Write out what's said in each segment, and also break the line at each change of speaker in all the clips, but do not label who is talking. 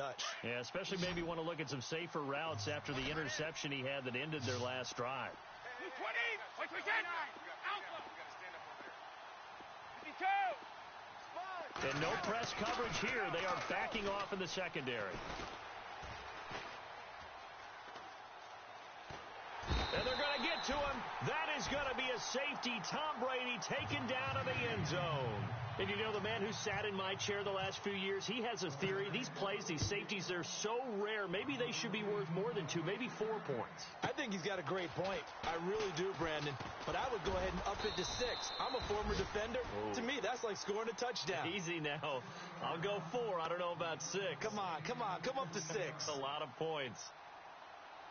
touch.
Yeah, especially maybe want to look at some safer routes after the interception he had that ended their last drive.
20!
And no press coverage here. They are backing off in the secondary. And they're going to get to him. That is going to be a safety. Tom Brady taken down in the end zone. And you know, the man who sat in my chair the last few years, he has a theory. These plays, these safeties, they're so rare. Maybe they should be worth more than 2, maybe 4 points.
I think he's got a great point. I really do, Brandon. But I would go ahead and up it to 6. I'm a former defender.
Whoa.
To me, that's like scoring a touchdown.
Easy now. I'll go 4. I don't know about 6.
Come on. Come up to 6.
A lot of points.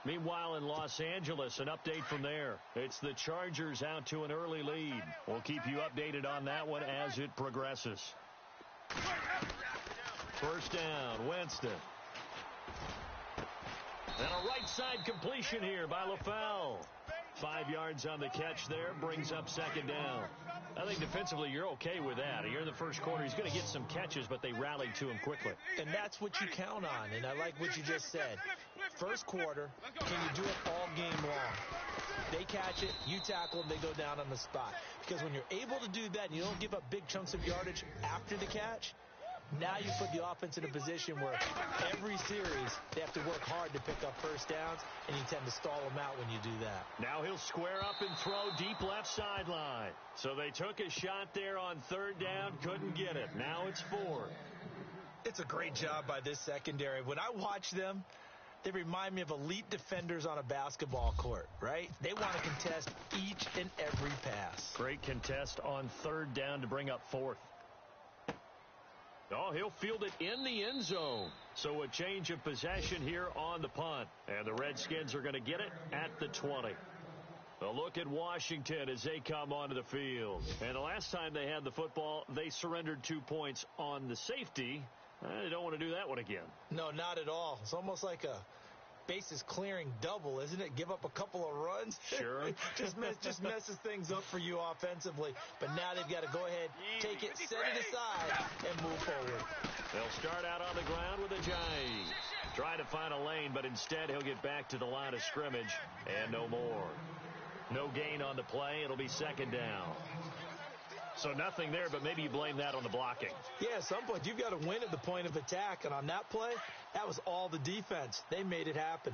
Meanwhile, in Los Angeles, an update from there. It's the Chargers out to an early lead. We'll keep you updated on that one as it progresses. First down, Winston. And a right side completion here by LaFell. 5 yards on the catch there, brings up second down. I think defensively you're okay with that. Here in the first quarter, he's going to get some catches, but they rallied to him quickly.
And that's what you count on, and I like what you just said. First quarter, can you do it all game long? They catch it, you tackle them, they go down on the spot. Because when you're able to do that and you don't give up big chunks of yardage after the catch, now you put the offense in a position where every series they have to work hard to pick up first downs, and you tend to stall them out when you do that.
Now he'll square up and throw deep left sideline. So they took a shot there on third down, couldn't get it. Now it's 4.
It's a great job by this secondary. When I watch them, they remind me of elite defenders on a basketball court, right? They want to contest each and every pass.
Great contest on third down to bring up 4th. Oh, he'll field it in the end zone. So a change of possession here on the punt. And the Redskins are going to get it at the 20. A look at Washington as they come onto the field. And the last time they had the football, they surrendered 2 points on the safety. They don't want to do that one again.
No, not at all. It's almost like a bases clearing double, isn't it? Give up a couple of runs.
Sure.
just messes things up for you offensively. But now they've got to go ahead, take it, set it aside, and move forward.
They'll start out on the ground with Ajayi. Try to find a lane, but instead he'll get back to the line of scrimmage and no more. No gain on the play. It'll be second down. So nothing there, but maybe you blame that on the blocking.
Yeah, at some point you've got to win at the point of attack, and on that play, that was all the defense. They made it happen.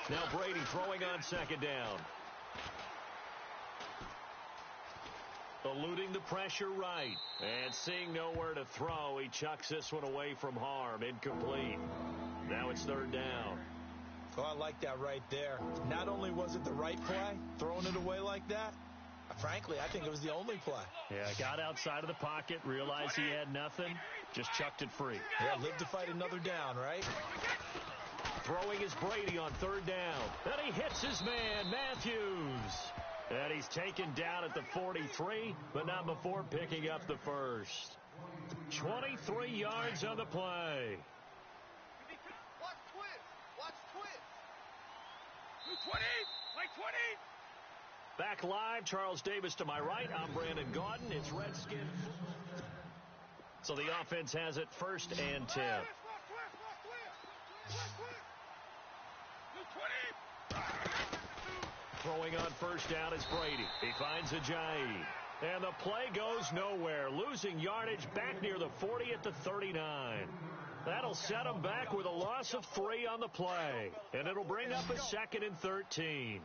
Now Brady throwing on second down. Eluding the pressure right. And seeing nowhere to throw, he chucks this one away from harm. Incomplete. Now it's third down.
Oh, I like that right there. Not only was it the right play, throwing it away like that, frankly, I think it was the only play.
Yeah, got outside of the pocket, realized he had nothing, just chucked it free.
Yeah, live to fight another down, right?
Throwing is Brady on third down. And he hits his man, Matthews. And he's taken down at the 43, but not before picking up the first. 23 yards on the play. Back live, Charles Davis to my right. I'm Brandon Gaudin. It's Redskin. So the offense has it first and 10. Throwing on first down is Brady. He finds Ajayi. And the play goes nowhere. Losing yardage back near the 40 at the 39. That'll set him back with a loss of 3 on the play. And it'll bring up a second and 13.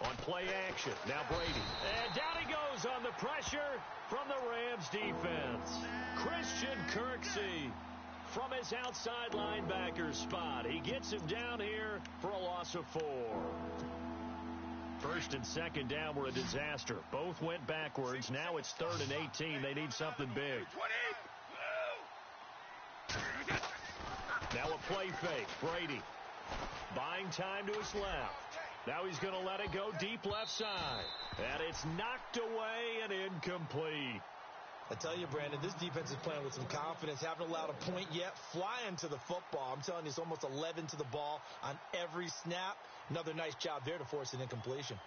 On play action, now Brady. And down he goes on the pressure from the Rams defense. Christian Kirksey from his outside linebacker spot. He gets him down here for a loss of 4. First and second down were a disaster. Both went backwards. Now it's third and 18. They need something big. Now a play fake. Brady buying time to his left. Now he's going to let it go deep left side. And it's knocked away and incomplete.
I tell you, Brandon, this defense is playing with some confidence. Haven't allowed a point yet. Flying to the football. I'm telling you, it's almost 11 to the ball on every snap. Another nice job there to force an incompletion.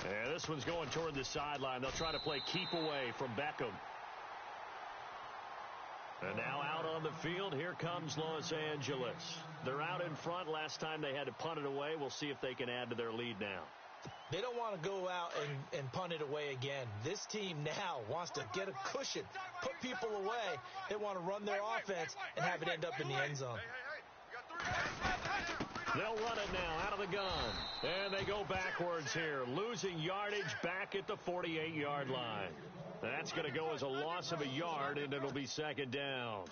Yeah, this one's going toward the sideline. They'll try to play keep away from Beckham. And now out on the field, here comes Los Angeles. They're out in front. Last time they had to punt it away. We'll see if they can add to their lead now.
They don't want to go out and punt it away again. This team now wants to get a cushion, put people away. They want to run their offense and have it end up in the end zone.
They'll run it now out of the gun. And they go backwards here, losing yardage back at the 48-yard line. That's going to go as a loss of a yard, and it'll be second down.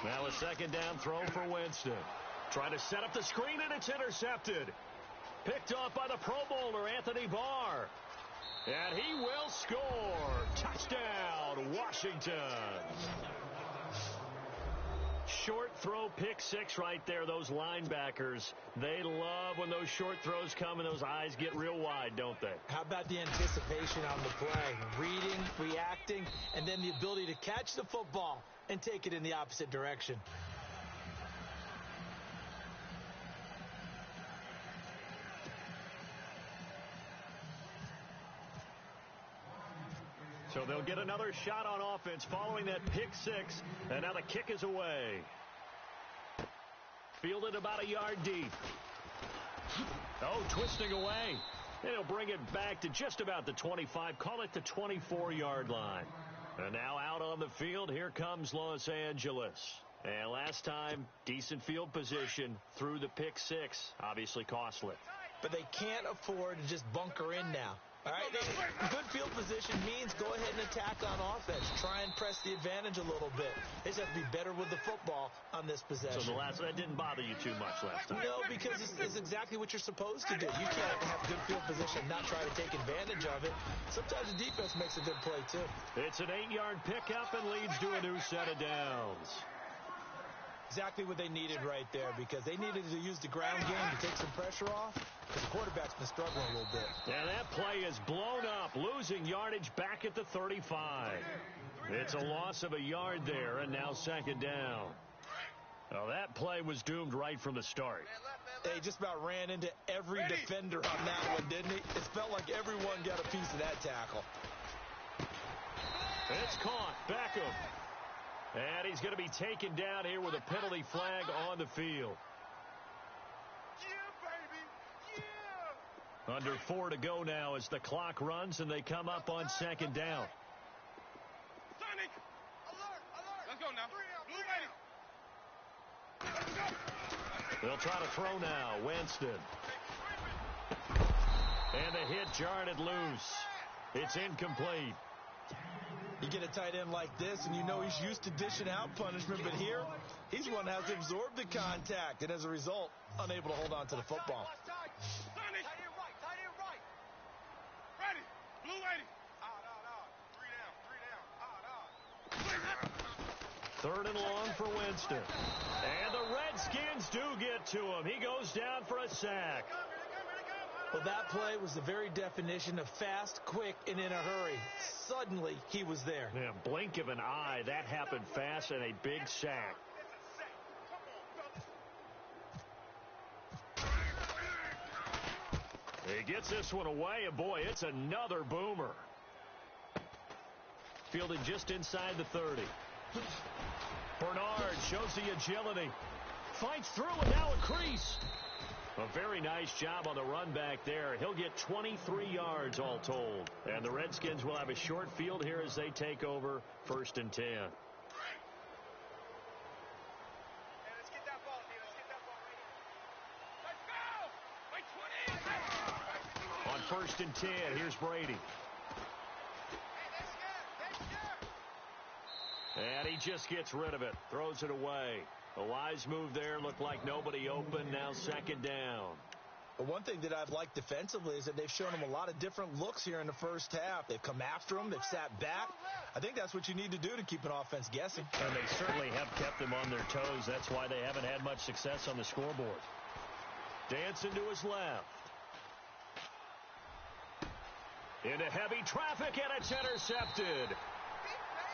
Now a second down throw for Winston. Trying to set up the screen, and it's intercepted. Picked off by the Pro Bowler, Anthony Barr. And he will score. Touchdown, Washington. Short throw, pick six right there. Those linebackers, they love when those short throws come and those eyes get real wide, don't they?
How about the anticipation on the play? Reading, reacting, and then the ability to catch the football and take it in the opposite direction.
So they'll get another shot on offense following that pick six. And now the kick is away. Fielded about a yard deep. Oh, twisting away. And he'll bring it back to just about the 25. Call it the 24-yard line. And now out on the field, here comes Los Angeles. And last time, decent field position through the pick six. Obviously costly.
But they can't afford to just bunker in now. All right, good field position means go ahead and attack on offense. Try and press the advantage a little bit. They just have to be better with the football on this possession.
So that didn't bother you too much last time?
No, because it's exactly what you're supposed to do. You can't have good field position and not try to take advantage of it. Sometimes the defense makes a good play, too.
It's an 8-yard pickup and leads to a new set of downs.
Exactly what they needed right there, because they needed to use the ground game to take some pressure off, because the quarterback's been struggling a little bit.
And that play is blown up, losing yardage back at the 35. It's a loss of a yard there, and now second down. Well, that play was doomed right from the start.
They just about ran into every defender on that one, didn't he? It felt like everyone got a piece of that tackle.
It's caught. Beckham. And he's going to be taken down here with a penalty flag on the field. Yeah, baby. Yeah. Under 4 to go now as the clock runs and they come up on second down.
Sonic. Alert, alert. Let's go now. Blue ready.
They'll try to throw now. Winston. And the hit jarred it loose. It's incomplete.
You get a tight end like this, and you know he's used to dishing out punishment, but here, he's one that has to absorb the contact, and as a result, unable to hold on to the football.
Sonic. Tight end right. Ready. Blue ready. Three down.
3rd and long for Winston. And the Redskins do get to him. He goes down for a sack.
Well, that play was the very definition of fast, quick, and in a hurry. Suddenly, he was there.
Yeah, blink of an eye. That happened fast and a big sack. He gets this one away, and boy, it's another boomer. Fielded just inside the 30. Bernard shows the agility. Fights through, and now a crease. A very nice job on the run back there. He'll get 23 yards all told. And the Redskins will have a short field here as they take over 1st and 10.
Hey, let's get that ball, dude. Let's get that ball ready. Let's go! Like 20!
On 1st and 10, here's Brady.
Hey, that's good.
And he just gets rid of it. Throws it away. A wise move there. Looked like nobody open. Now second down.
But one thing that I've liked defensively is that they've shown them a lot of different looks here in the first half. They've come after them. They've sat back. I think that's what you need to do to keep an offense guessing.
And they certainly have kept them on their toes. That's why they haven't had much success on the scoreboard. Dancing to his left. Into heavy traffic, and it's intercepted.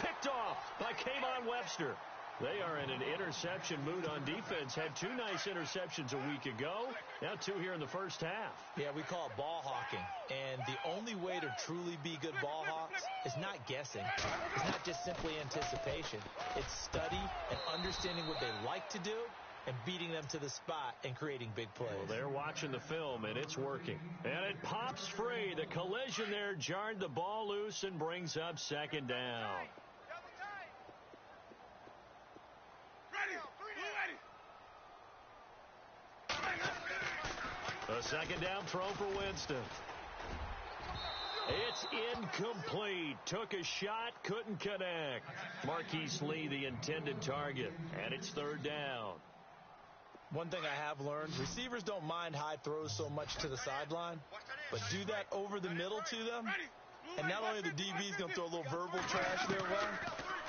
Picked off by Kayvon Webster. They are in an interception mood on defense. Had 2 nice interceptions a week ago. Now 2 here in the first half.
Yeah, we call it ball hawking. And the only way to truly be good ball hawks is not guessing. It's not just simply anticipation. It's study and understanding what they like to do and beating them to the spot and creating big plays.
Well, they're watching the film, and it's working. And it pops free. The collision there jarred the ball loose and brings up second down. A second down throw for Winston. It's incomplete. Took a shot, couldn't connect. Marquise Lee, the intended target, and it's third down.
One thing I have learned, receivers don't mind high throws so much to the sideline, but do that over the middle to them, and not only the DB's going to throw a little verbal trash their way,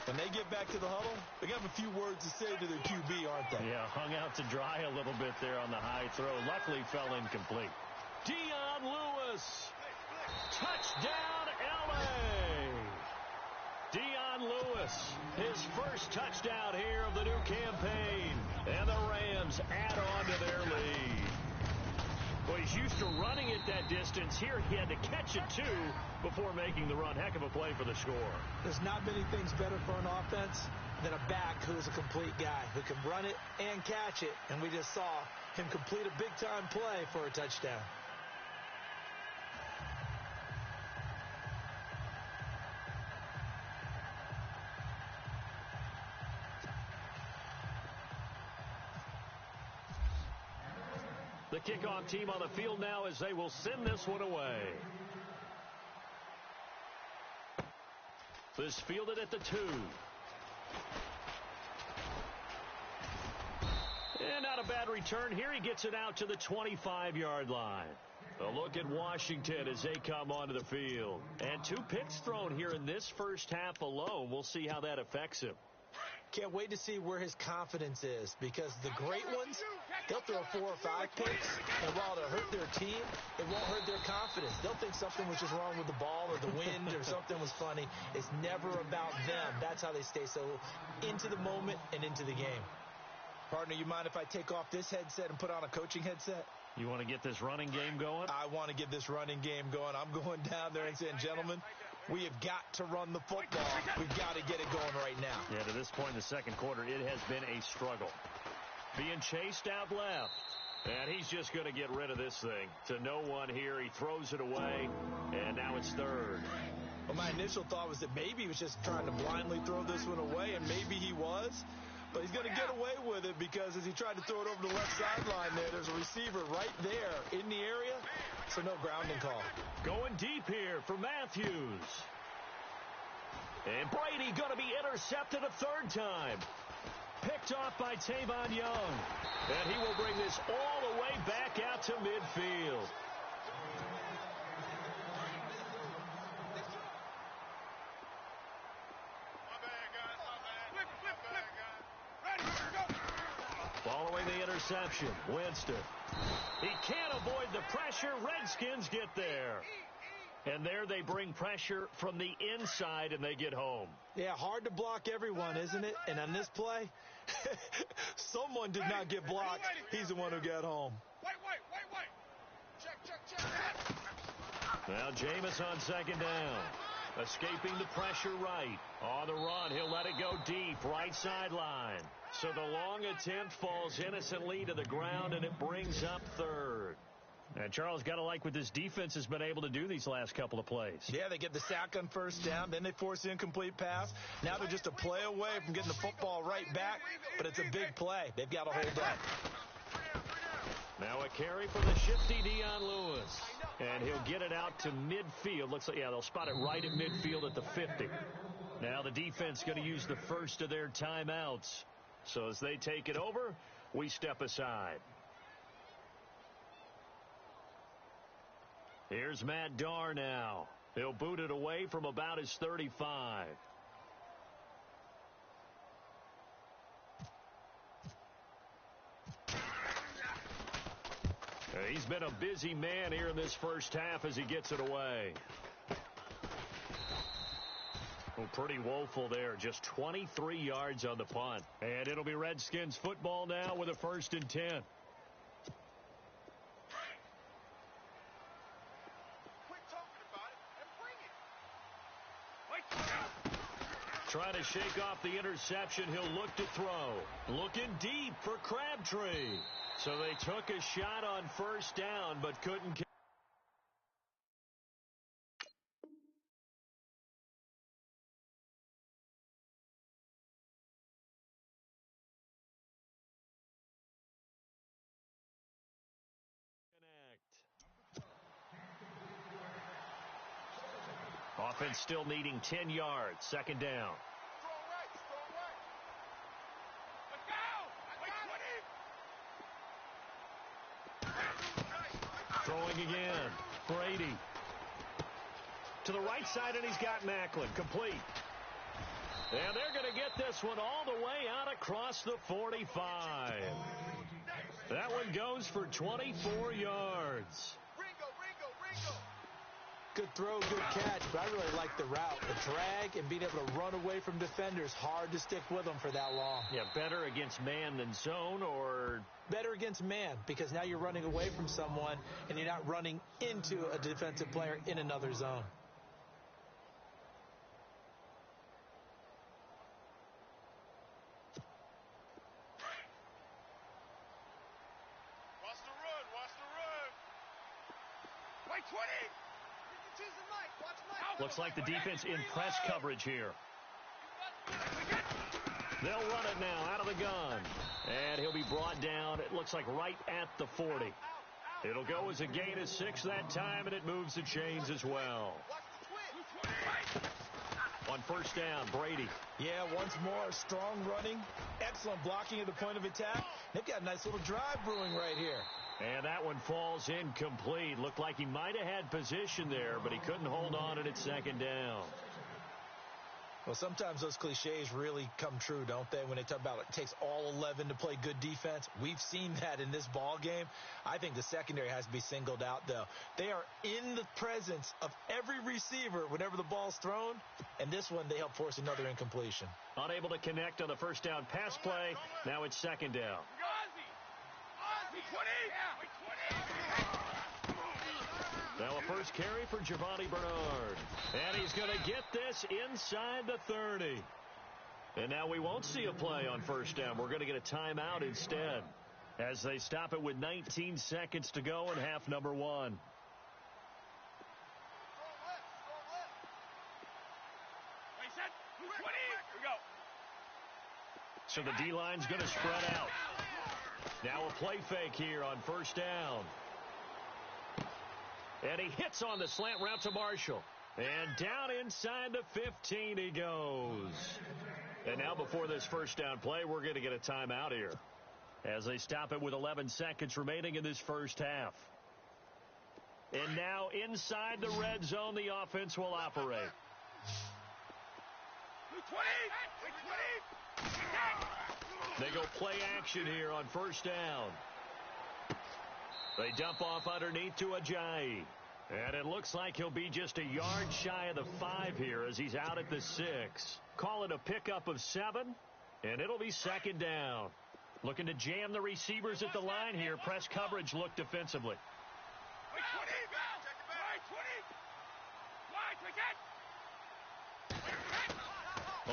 when they get back to the huddle, they got a few words to say to their QB, aren't they?
Yeah, hung out to dry a little bit there on the high throw. Luckily fell incomplete. Dion Lewis. Touchdown, L.A. Dion Lewis, his first touchdown here of the new campaign. And the Rams add on to their lead. Well, he's used to running it that distance. Here he had to catch it, too, before making the run. Heck of a play for the score.
There's not many things better for an offense than a back who's a complete guy who can run it and catch it. And we just saw him complete a big-time play for a touchdown.
The kickoff team on the field now as they will send this one away. This fielded at the 2. And not a bad return here. He gets it out to the 25-yard line. A look at Washington as they come onto the field. And 2 picks thrown here in this first half alone. We'll see how that affects him.
Can't wait to see where his confidence is, because the great ones, they'll throw 4 or 5 picks, and while it'll hurt their team, it won't hurt their confidence. They'll think something was just wrong with the ball or the wind or something was funny. It's never about them. That's how they stay so into the moment and into the game. Partner, you mind if I take off this headset and put on a coaching headset?
You want to get this running game going?
I want to get this running game going. I'm going down there and saying, gentlemen, we have got to run the football. We've got to get it going right now.
Yeah, to this point in the second quarter, it has been a struggle. Being chased out left. And he's just going to get rid of this thing. To no one here. He throws it away. And now it's third.
Well, my initial thought was that maybe he was just trying to blindly throw this one away, and maybe he was. But he's going to get away with it, because as he tried to throw it over the left sideline there's a receiver right there in the area, so no grounding call.
Going deep here for Matthews. And Brady going to be intercepted a third time. Picked off by Tavon Young. And he will bring this all the way back out to midfield. Following the interception, Winston. He can't avoid the pressure. Redskins get there. And there they bring pressure from the inside, and they get home.
Yeah, hard to block everyone, isn't it? And on this play, someone did not get blocked. He's the one who got home.
Wait. Check.
Now Jameis on second down. Escaping the pressure right. On the run, he'll let it go deep, right sideline. So the long attempt falls innocently to the ground, and it brings up third. And Charles, got to like what this defense has been able to do these last couple of plays.
Yeah, they get the sack on first down, then they force the incomplete pass. Now they're just a play away from getting the football right back, but it's a big play. They've got to hold up.
Now a carry from the shifty Dion Lewis. And he'll get it out to midfield. Looks like, yeah, they'll spot it right at midfield at the 50. Now the defense going to use the first of their timeouts. So as they take it over, we step aside. Here's Matt Darr now. He'll boot it away from about his 35. He's been a busy man here in this first half as he gets it away. Well, pretty woeful there. Just 23 yards on the punt. And it'll be Redskins football now with a 1st and 10. Trying to shake off the interception. He'll look to throw. Looking deep for Crabtree. So they took a shot on 1st down, but couldn't. Offense still needing 10 yards. 2nd down. Throwing again. Brady. To the right side, and he's got Macklin. Complete. And they're going to get this one all the way out across the 45. That one goes for 24 yards.
Good throw, good catch, but I really like the route. The drag and being able to run away from defenders, hard to stick with them for that long.
Yeah, better against man than zone, or?
Better against man, because now you're running away from someone and you're not running into a defensive player in another zone.
Watch the run, watch the run. Wait, 20!
Looks like the defense in press coverage here. They'll run it now out of the gun. And he'll be brought down, it looks like right at the 40. It'll go as a gain of 6 that time, and it moves the chains as well. On 1st down, Brady.
Yeah, once more, strong running, excellent blocking at the point of attack. They've got a nice little drive brewing right here.
And that one falls incomplete. Looked like he might have had position there, but he couldn't hold on at 2nd down.
Well, sometimes those cliches really come true, don't they? When they talk about it takes all 11 to play good defense. We've seen that in this ball game. I think the secondary has to be singled out, though. They are in the presence of every receiver whenever the ball's thrown. And this one, they help force another incompletion.
Unable to connect on the 1st down pass play. Now it's 2nd down. Now a first carry for Giovanni Bernard. And he's going to get this inside the 30. And now we won't see a play on 1st down. We're going to get a timeout instead, as they stop it with 19 seconds to go in half number 1. So the D-line's going to spread out. Now a play fake here on 1st down. And he hits on the slant route to Marshall. And down inside the 15 he goes. And now before this 1st down play, we're going to get a timeout here, as they stop it with 11 seconds remaining in this first half. And now inside the red zone, the offense will operate. They go play action here on 1st down. They dump off underneath to Ajayi. And it looks like he'll be just a yard shy of the 5 here as he's out at the 6. Call it a pickup of 7, and it'll be 2nd down. Looking to jam the receivers at the line here. Press coverage look defensively.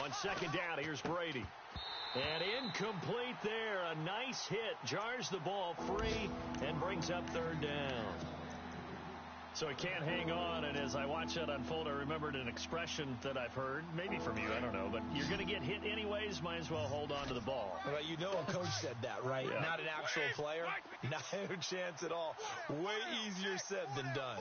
On 2nd down, here's Brady. And incomplete there. A nice hit. Jars the ball free and brings up 3rd down. So he can't hang on, and as I watch that unfold, I remembered an expression that I've heard, maybe from you, I don't know, but you're going to get hit anyways, might as well hold on to the ball.
Well, you know a coach said that, right? Yeah. Not an actual player. Not a chance at all. Way easier said than done.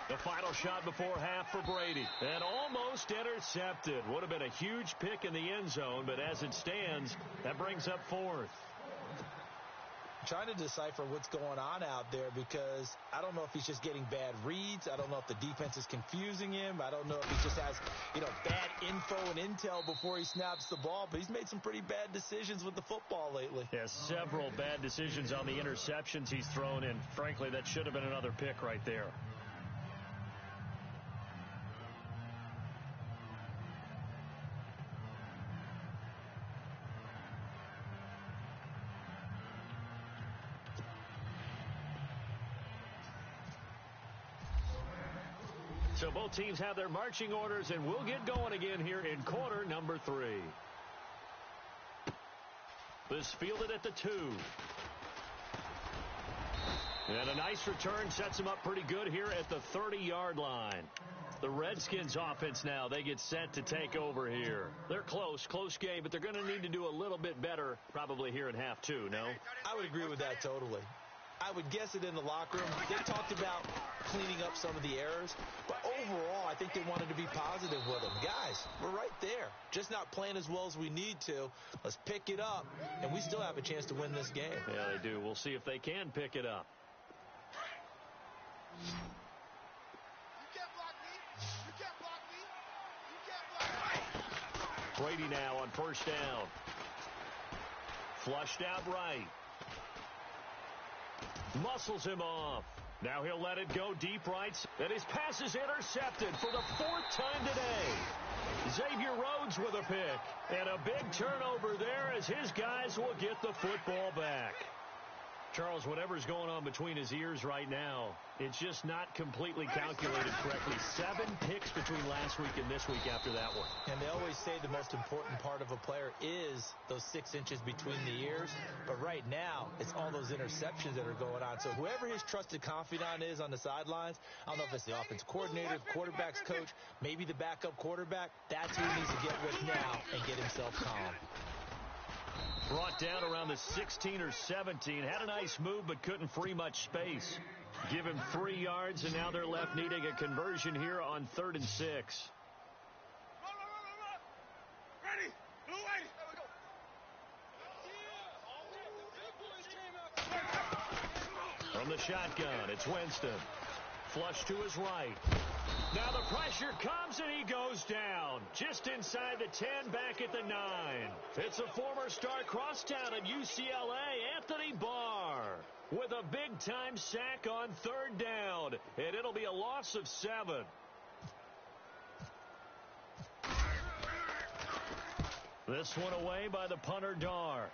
The final shot before half for Brady. And almost intercepted. Would have been a huge pick in the end zone, but as it stands, that brings up 4th.
trying to decipher what's going on out there because I don't know if he's just getting bad reads. I don't know if the defense is confusing him. I don't know if he just has, bad info and intel before he snaps the ball. But he's made some pretty bad decisions with the football lately.
Yeah, several bad decisions on the interceptions he's thrown in. Frankly, that should have been another pick right there. So both teams have their marching orders, and we'll get going again here in quarter number 3. This fielded at the 2. And a nice return sets him up pretty good here at the 30-yard line. The Redskins offense now, they get set to take over here. They're close game, but they're going to need to do a little bit better probably here in half 2, no?
I would agree with that totally. I would guess it in the locker room. They talked about cleaning up some of the errors, but overall, I think they wanted to be positive with them. Guys, we're right there. Just not playing as well as we need to. Let's pick it up, and we still have a chance to win this game.
Yeah, they do. We'll see if they can pick it up.
You can't block me. You can't block me. You can't block me.
Brady now on first down. Flushed out right. Muscles him off. Now he'll let it go deep right. And his pass is intercepted for the 4th time today. Xavier Rhodes with a pick. And a big turnover there as his guys will get the football back. Charles, whatever's going on between his ears right now, it's just not completely calculated correctly. 7 picks between last week and this week after that one.
And they always say the most important part of a player is those 6 inches between the ears. But right now, it's all those interceptions that are going on. So whoever his trusted confidant is on the sidelines, I don't know if it's the offense coordinator, the quarterback's coach, maybe the backup quarterback, that's who he needs to get with now and get himself calm.
Brought down around the 16 or 17. Had a nice move, but couldn't free much space. Give him 3 yards, and now they're left needing a conversion here on 3rd and 6.
Ready? Blue lady. There we go.
From the shotgun, it's Winston. Flush to his right. Now the pressure comes and he goes down. Just inside the 10, back at the 9. It's a former star crosstown at UCLA, Anthony Barr, with a big-time sack on 3rd down. And it'll be a loss of 7. This one away by the punter, Dar.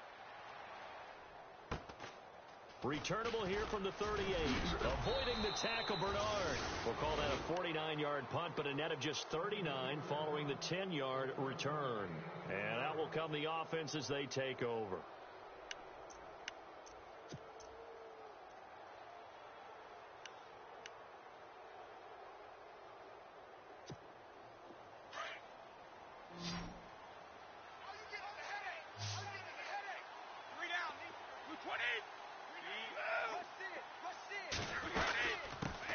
Returnable here from the 38. Avoiding the tackle, Bernard. We'll call that a 49-yard punt, but a net of just 39 following the 10-yard return. And out will come the offense as they take over.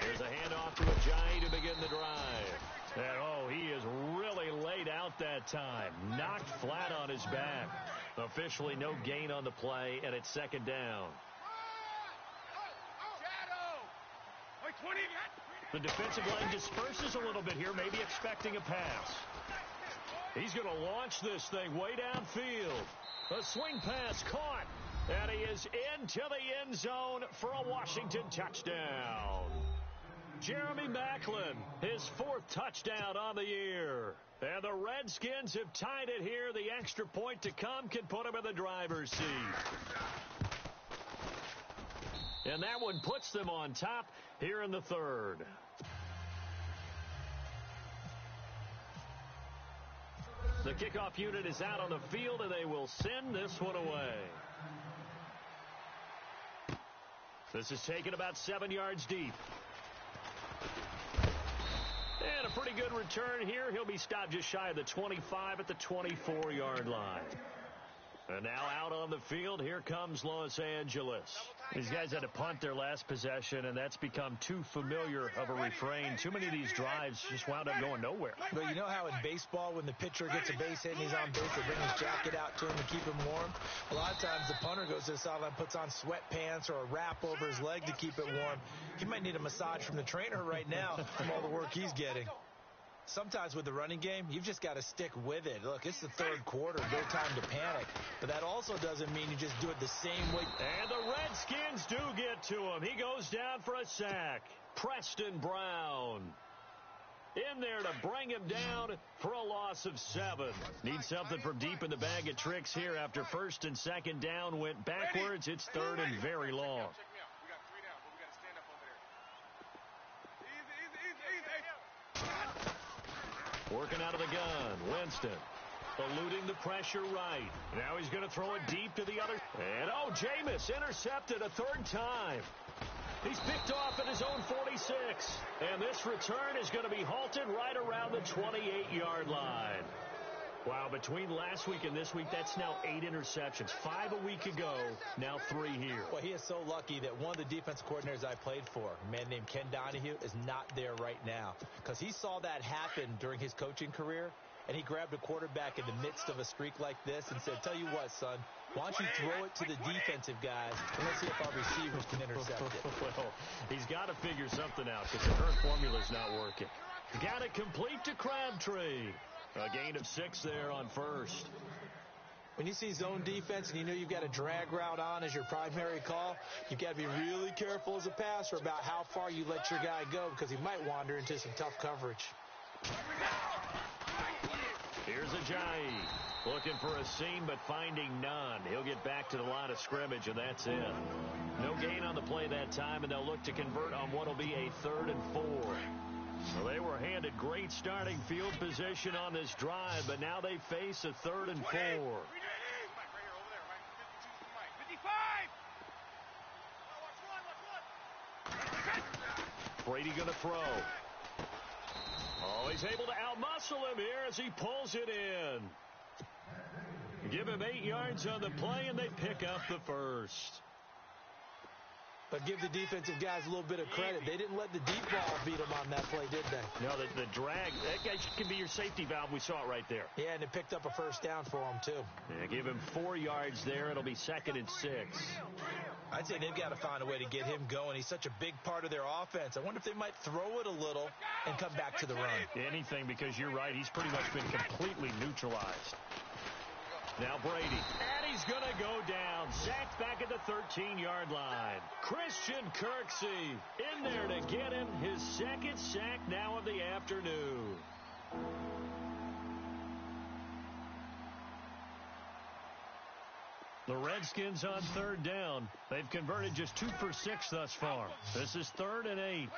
There's a handoff to a Giant to begin the drive. And, he is really laid out that time. Knocked flat on his back. Officially no gain on the play, and it's 2nd down. The defensive line disperses a little bit here, maybe expecting a pass. He's going to launch this thing way downfield. A swing pass caught. And he is into the end zone for a Washington touchdown. Jeremy Maclin, his 4th touchdown on the year. And the Redskins have tied it here. The extra point to come can put him in the driver's seat. And that one puts them on top here in the 3rd. The kickoff unit is out on the field, and they will send this one away. This is taken about 7 yards deep. And a pretty good return here. He'll be stopped just shy of the 25 at the 24-yard line. And now out on the field, here comes Los Angeles. These guys had to punt their last possession, and that's become too familiar of a refrain. Too many of these drives just wound up going nowhere.
But you know how in baseball, when the pitcher gets a base hit and he's on base, they bring his jacket out to him to keep him warm? A lot of times the punter goes to the sideline, puts on sweatpants or a wrap over his leg to keep it warm. He might need a massage from the trainer right now from all the work he's getting. Sometimes with the running game, you've just got to stick with it. Look, it's the third quarter, no time to panic. But that also doesn't mean you just do it the same way.
And the Redskins do get to him. He goes down for a sack. Preston Brown in there to bring him down for a loss of 7. Need something from deep in the bag of tricks here after first and second down went backwards. It's third and very long. Working out of the gun, Winston eluding the pressure right. Now he's going to throw it deep to the other. And, Jameis intercepted a third time. He's picked off at his own 46. And this return is going to be halted right around the 28-yard line. Wow, between last week and this week, that's now 8 interceptions. 5 a week ago, now 3 here.
Well, he is so lucky that one of the defense coordinators I played for, a man named Ken Donahue, is not there right now. Because he saw that happen during his coaching career, and he grabbed a quarterback in the midst of a streak like this and said, tell you what, son, why don't you throw it to the defensive guys, and let's see if our receivers can intercept it.
Well, he's got to figure something out because the current formula's not working. Got it complete to Crabtree. A gain of 6 there on first.
When you see zone defense and you know you've got a drag route on as your primary call, you've got to be really careful as a passer about how far you let your guy go because he might wander into some tough coverage.
Here's Ajayi looking for a seam but finding none. He'll get back to the line of scrimmage, and that's it. No gain on the play that time, and they'll look to convert on what will be a 3rd and 4. So they were handed great starting field position on this drive, but now they face a 3rd and 4. Brady going to throw. He's able to outmuscle him here as he pulls it in. Give him 8 yards on the play, and they pick up the first.
But give the defensive guys a little bit of credit. They didn't let the deep ball beat them on that play, did they?
No, the drag, that guy can be your safety valve. We saw it right there.
Yeah, and it picked up a first down for him, too.
Yeah, give him 4 yards there. It'll be 2nd and 6.
I'd say they've got to find a way to get him going. He's such a big part of their offense. I wonder if they might throw it a little and come back to the run.
Anything, because you're right. He's pretty much been completely neutralized. Now Brady, and he's going to go down. Sacked back at the 13-yard line. Christian Kirksey in there to get him his 2nd sack now of the afternoon. The Redskins on 3rd down. They've converted just 2 for 6 thus far. This is 3rd and 8.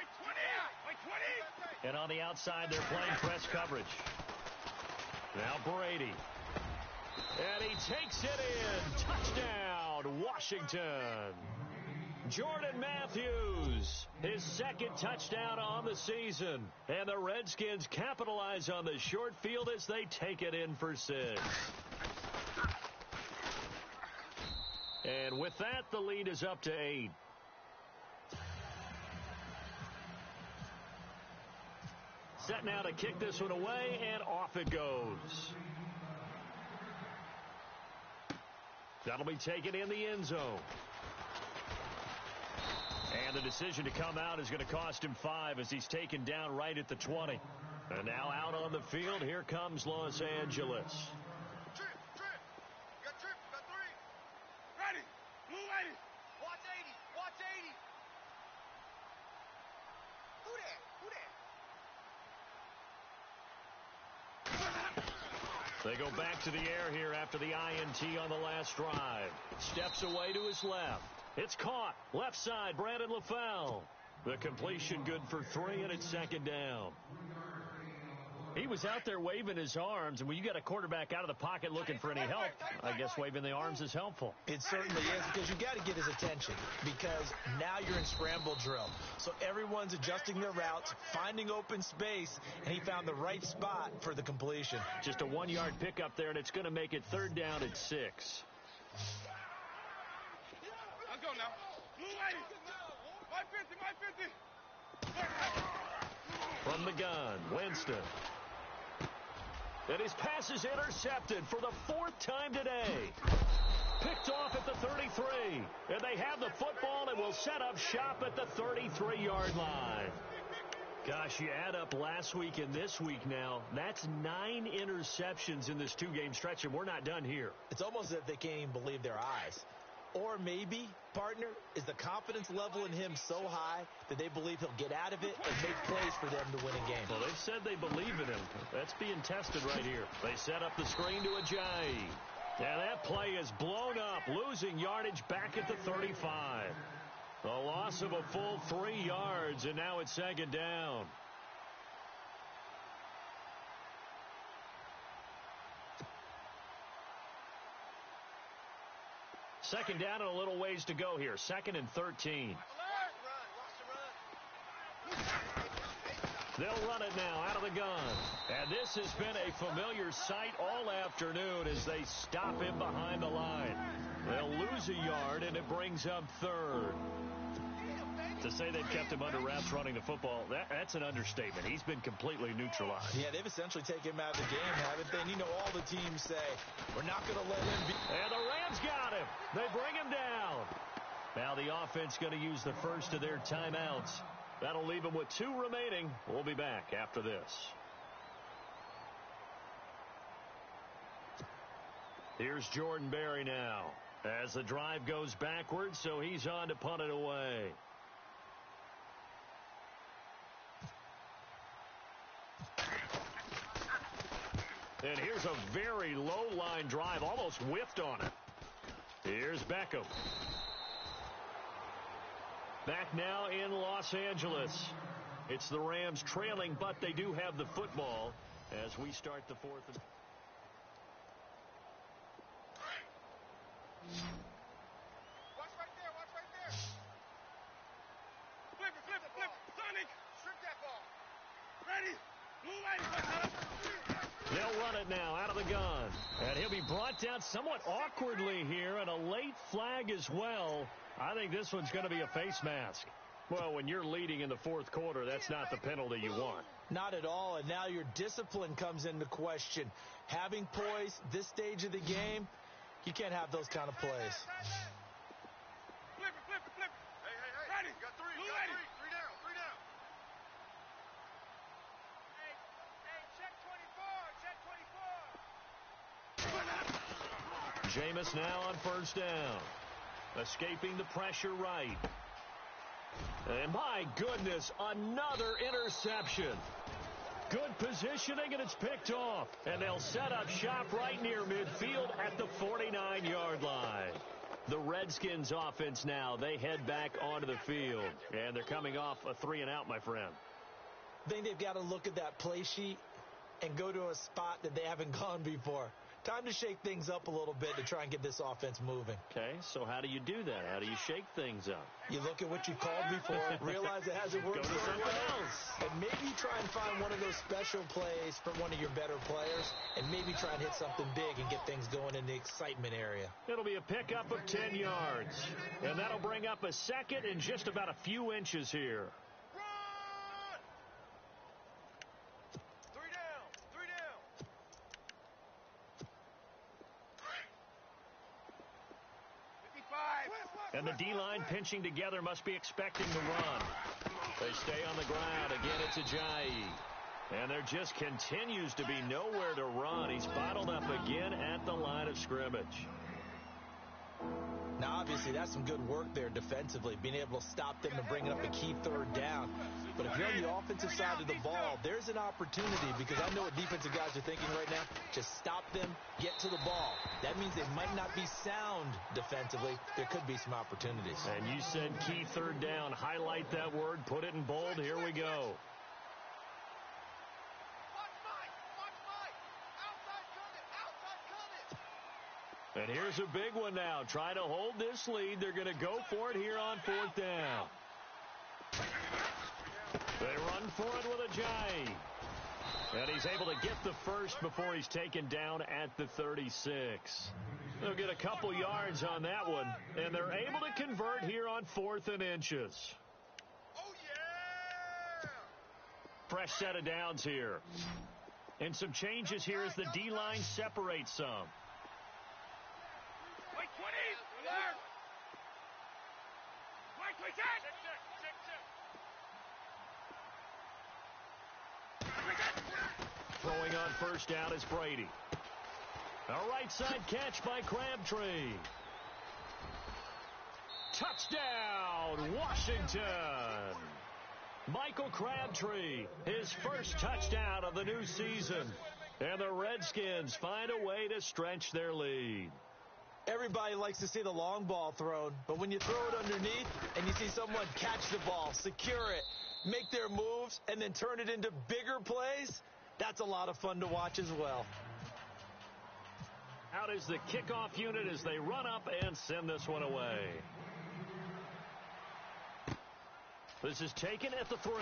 And on the outside, they're playing press coverage. Now Brady. And he takes it in. Touchdown, Washington. Jordan Matthews, his 2nd touchdown on the season. And the Redskins capitalize on the short field as they take it in for 6. And with that, the lead is up to 8. Set now to kick this one away, and off it goes. That'll be taken in the end zone. And the decision to come out is going to cost him 5 as he's taken down right at the 20. And now out on the field, here comes Los Angeles.
Trip. You got trip. You got 3. Ready. Blue 80. Watch 80. Watch 80. Who that?
They go back to the air here after the INT on the last drive. Steps away to his left. It's caught. Left side, Brandon LaFell. The completion good for 3, and it's 2nd down. He was out there waving his arms, and when you got a quarterback out of the pocket looking for any help, I guess waving the arms is helpful.
It certainly is, because you got to get his attention, because now you're in scramble drill. So everyone's adjusting their routes, finding open space, and he found the right spot for the completion.
Just a 1-yard pickup there, and it's going to make it 3rd down at 6.
Let's go now. Blue
From the gun, Winston. And his pass is intercepted for the 4th time today. Picked off at the 33. And they have the football and will set up shop at the 33-yard line. Gosh, you add up last week and this week now, that's 9 interceptions in this 2-game stretch, and we're not done here.
It's almost as if they can't even believe their eyes. Or maybe, partner, is the confidence level in him so high that they believe he'll get out of it and make plays for them to win a game.
Well, they've said they believe in him. That's being tested right here. They set up the screen to Ajayi. And that play is blown up, losing yardage back at the 35. A loss of a full 3 yards, and now it's 2nd down. Second down and a little ways to go here. 2nd and 13. They'll run it now out of the gun. And this has been a familiar sight all afternoon as they stop him behind the line. They'll lose a yard, and it brings up 3rd. To say they've kept him under wraps running the football, that's an understatement. He's been completely neutralized.
Yeah, they've essentially taken him out of the game, haven't they? And you know all the teams say, we're not going to let him be.
And the Rams got him. They bring him down. Now the offense going to use the first of their timeouts. That'll leave them with 2 remaining. We'll be back after this. Here's Jordan Berry now as the drive goes backwards, so he's on to punt it away. And here's a very low-line drive, almost whiffed on it. Here's Beckham. Back now in Los Angeles. It's the Rams trailing, but they do have the football as we start the 4th.
Watch right there, watch right there. Flip it, flip it, flip it. Sonic, strip that ball. Ready? Blue light.
They'll run it now out of the gun. And he'll be brought down somewhat awkwardly here, and a late flag as well. I think this one's going to be a face mask. Well, when you're leading in the 4th quarter, that's not the penalty you want.
Not at all, and now your discipline comes into question. Having poise, this stage of the game, you can't have those kind of plays.
Flip it, flip it, flip it. Hey, hey, hey. Ready. Got 3, got 3. 3 down, 3 down. Hey, check 24, check 24.
Jameis now on 1st down. Escaping the pressure right. And my goodness, another interception. Good positioning, and it's picked off. And they'll set up shop right near midfield at the 49-yard line. The Redskins offense now, they head back onto the field. And they're coming off a 3-and-out, my friend.
I think they've got to look at that play sheet and go to a spot that they haven't gone before. Time to shake things up a little bit to try and get this offense moving.
Okay, so how do you do that? How do you shake things up?
You look at what you called before, realize it hasn't worked
Go to
so
something
well,
else.
and maybe try and find one of those special plays from one of your better players, and maybe try and hit something big and get things going in the excitement area.
It'll be a pickup of 10 yards, and that'll bring up a 2nd and just about a few inches here.
Run! 3 down, 3 down.
And the D-line pinching together must be expecting the run. They stay on the ground. Again, it's Ajayi. And there just continues to be nowhere to run. He's bottled up again at the line of scrimmage.
Now, obviously, that's some good work there defensively, being able to stop them and bringing up a key 3rd down. But if you're on the offensive side of the ball, there's an opportunity, because I know what defensive guys are thinking right now. Just stop them, get to the ball. That means they might not be sound defensively. There could be some opportunities.
And you said key 3rd down. Highlight that word. Put it in bold. Here we go. And here's a big one now. Trying to hold this lead. They're going to go for it here on 4th down. They run for it with Ajayi. And he's able to get the first before he's taken down at the 36. They'll get a couple yards on that one. And they're able to convert here on 4th and inches.
Oh,
Fresh set of downs here. And some changes here as the D-line separates some. Throwing on first down is Brady. A right side catch by Crabtree. Touchdown, Washington. Michael Crabtree, his first touchdown of the new season. And the Redskins find a way to stretch their lead.
Everybody likes to see the long ball thrown, but when you throw it underneath and you see someone catch the ball, secure it, make their moves, and then turn it into bigger plays, that's a lot of fun to watch as well.
Out is the kickoff unit as they run up and send this one away. This is taken at the 3.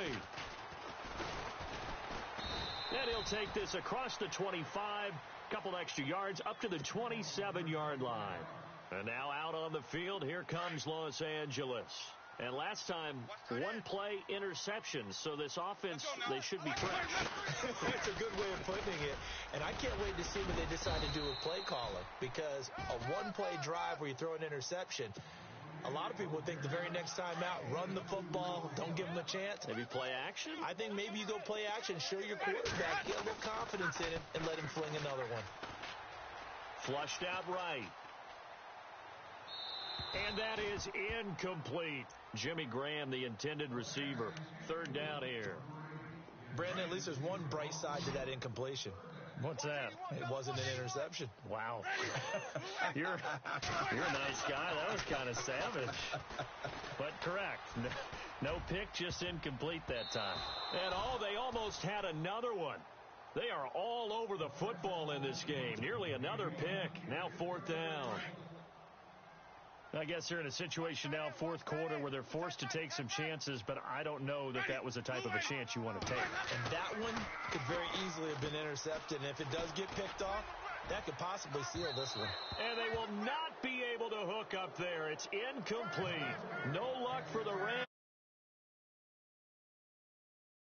And he'll take this across the 25, couple extra yards up to the 27-yard line. And now out on the field, here comes Los Angeles. And last time, one play interception, so this offense, they should be fresh.
That's a good way of putting it. And I can't wait to see what they decide to do with play calling, because a one-play drive where you throw an interception, a lot of people would think the very next time out, run the football, don't give them a chance.
Maybe play action?
I think maybe you go play action, show your quarterback, get a little confidence in him, and let him fling another one.
Flushed out right. And that is incomplete. Jimmy Graham, the intended receiver. Third down here.
Brandon, at least there's one bright side to that incompletion.
What's that?
It wasn't an interception.
Wow. You're a nice guy. That was kind of savage. But correct. No pick, just incomplete that time. And they almost had another one. They are all over the football in this game. Nearly another pick. Now fourth down. I guess they're in a situation now, fourth quarter, where they're forced to take some chances, but I don't know that that was the type of a chance you want to take.
And that one could very easily have been intercepted, and if it does get picked off, that could possibly seal this one.
And they will not be able to hook up there. It's incomplete. No luck for the Rams.